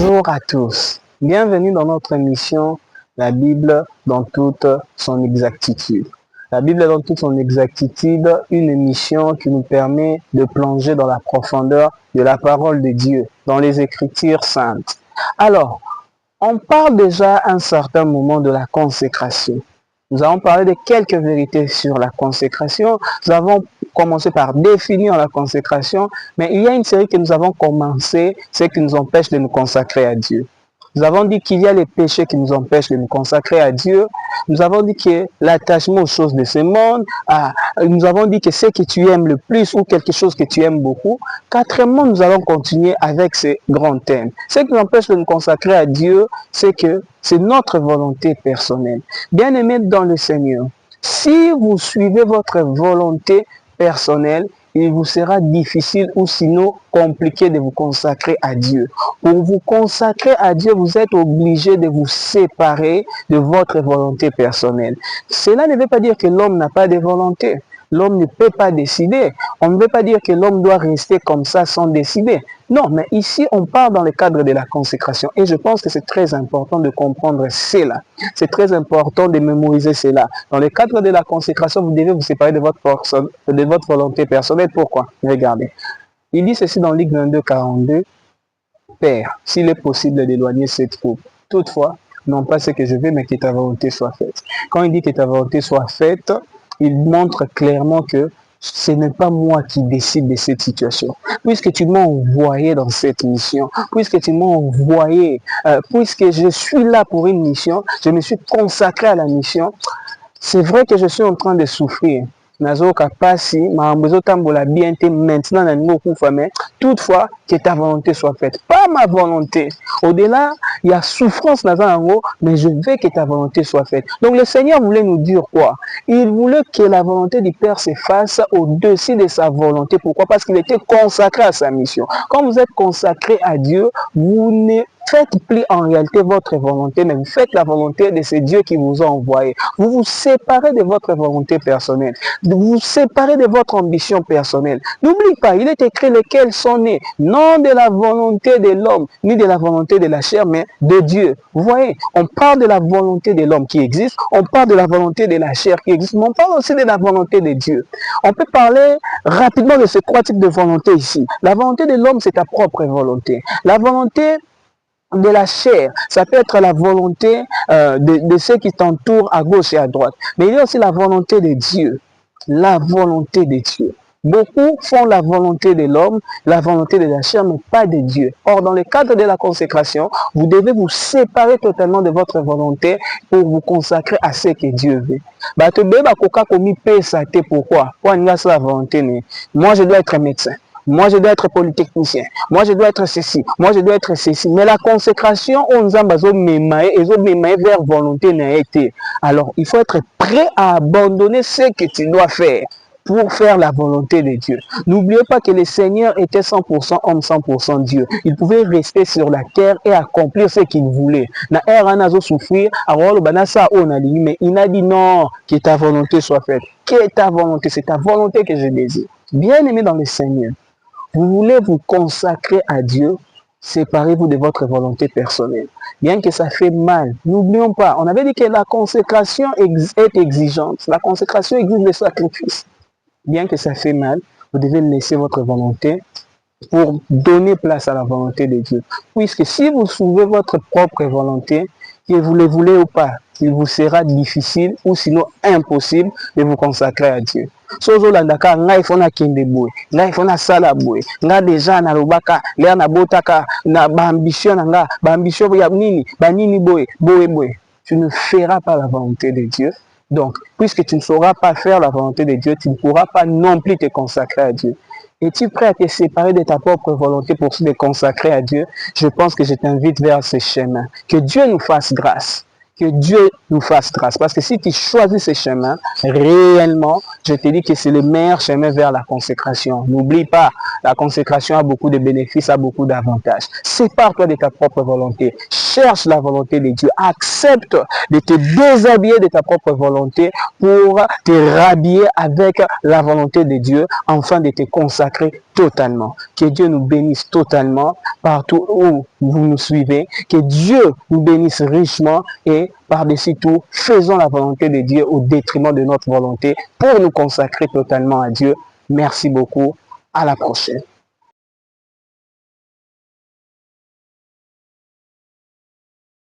Bonjour à tous, bienvenue dans notre émission La Bible dans toute son exactitude. La Bible dans toute son exactitude, une émission qui nous permet de plonger dans la profondeur de la parole de Dieu, dans les Écritures saintes. Alors, on parle déjà à un certain moment de la consécration. Nous avons parlé de quelques vérités sur la consécration. Nous avons commencé par définir la consécration, mais il y a une série que nous avons commencé, c'est qui nous empêche de nous consacrer à Dieu. Nous avons dit qu'il y a les péchés qui nous empêchent de nous consacrer à Dieu. Nous avons dit que l'attachement aux choses de ce monde. Nous avons dit que ce que tu aimes le plus ou quelque chose que tu aimes beaucoup. Quatrièmement, nous allons continuer avec ces grands thèmes. Ce qui nous empêche de nous consacrer à Dieu, c'est que c'est notre volonté personnelle. Bien-aimés dans le Seigneur, si vous suivez votre volonté personnelle, il vous sera difficile ou sinon compliqué de vous consacrer à Dieu. Pour vous consacrer à Dieu, vous êtes obligé de vous séparer de votre volonté personnelle. Cela ne veut pas dire que l'homme n'a pas de volonté. L'homme ne peut pas décider. On ne veut pas dire que l'homme doit rester comme ça sans décider. Non, mais ici, on parle dans le cadre de la consécration. Et je pense que c'est très important de comprendre cela. C'est très important de mémoriser cela. Dans le cadre de la consécration, vous devez vous séparer de votre volonté personnelle. Pourquoi? Regardez. Il dit ceci dans Luc 22, 42. Père, s'il est possible d'éloigner cette coupe. Toutefois, non pas ce que je veux, mais que ta volonté soit faite. Quand il dit que ta volonté soit faite, il montre clairement que ce n'est pas moi qui décide de cette situation. Puisque tu m'as envoyé dans cette mission, puisque tu m'as envoyé, puisque je suis là pour une mission, je me suis consacré à la mission, c'est vrai que je suis en train de souffrir. Nazoka pasi, maambezo tambola bien te maintenant na niveau mais toutefois que ta volonté soit faite, pas ma volonté. Au-delà, il y a souffrance dans mais je veux que ta volonté soit faite. Donc le Seigneur voulait nous dire quoi? Il voulait que la volonté du Père se fasse au-dessus de sa volonté. Pourquoi? Parce qu'il était consacré à sa mission. Quand vous êtes consacré à Dieu, vous ne faites plus en réalité votre volonté, mais vous faites la volonté de ce Dieu qui vous a envoyé. Vous vous séparez de votre volonté personnelle. Vous vous séparez de votre ambition personnelle. N'oubliez pas, il est écrit lesquels sont nés, non de la volonté de l'homme, ni de la volonté de la chair, mais de Dieu. Vous voyez, on parle de la volonté de l'homme qui existe, on parle de la volonté de la chair qui existe, mais on parle aussi de la volonté de Dieu. On peut parler rapidement de ces trois types de volonté ici. La volonté de l'homme, c'est ta propre volonté. La volonté de la chair, ça peut être la volonté de ceux qui t'entourent à gauche et à droite. Mais il y a aussi la volonté de Dieu. La volonté de Dieu. Beaucoup font la volonté de l'homme, la volonté de la chair, mais pas de Dieu. Or, dans le cadre de la consécration, vous devez vous séparer totalement de votre volonté pour vous consacrer à ce que Dieu veut. Pourquoi? La volonté. Moi, je dois être médecin. Moi, je dois être polytechnicien. Moi, je dois être ceci. Moi, je dois être ceci. Mais la consécration, on nous a vers volonté n'a été. Alors, il faut être prêt à abandonner ce que tu dois faire pour faire la volonté de Dieu. N'oubliez pas que le Seigneur était 100% homme, 100% Dieu. Il pouvait rester sur la terre et accomplir ce qu'il voulait. Mais il a dit non, que ta volonté soit faite. Que ta volonté, c'est ta volonté que je désire. Bien aimé dans le Seigneur, vous voulez vous consacrer à Dieu, séparez-vous de votre volonté personnelle. Bien que ça fait mal, n'oublions pas, on avait dit que la consécration est exigeante. La consécration exige des sacrifices. Bien que ça fait mal, vous devez laisser votre volonté pour donner place à la volonté de Dieu. Puisque si vous suivez votre propre volonté, que vous le voulez ou pas, il vous sera difficile ou sinon impossible de vous consacrer à Dieu. Sozo landaka ngai fona kende boy, ngai fona sala boy, nga deja na lobaka, lea na botaka na ba ambition nga, ba ambition ya nini, ba nini boy, boy. Tu ne feras pas la volonté de Dieu. Donc, puisque tu ne sauras pas faire la volonté de Dieu, tu ne pourras pas non plus te consacrer à Dieu. Es-tu prêt à te séparer de ta propre volonté pour te consacrer à Dieu? Je pense que je t'invite vers ce chemin. Que Dieu nous fasse grâce. Que Dieu nous fasse grâce. Parce que si tu choisis ce chemin, réellement, je te dis que c'est le meilleur chemin vers la consécration. N'oublie pas, la consécration a beaucoup de bénéfices, a beaucoup d'avantages. Sépare-toi de ta propre volonté. Cherche la volonté de Dieu. Accepte de te déshabiller de ta propre volonté pour te rhabiller avec la volonté de Dieu, afin de te consacrer totalement. Que Dieu nous bénisse totalement partout où vous nous suivez. Que Dieu nous bénisse richement et par-dessus tout, faisons la volonté de Dieu au détriment de notre volonté pour nous consacrer totalement à Dieu. Merci beaucoup. À la prochaine.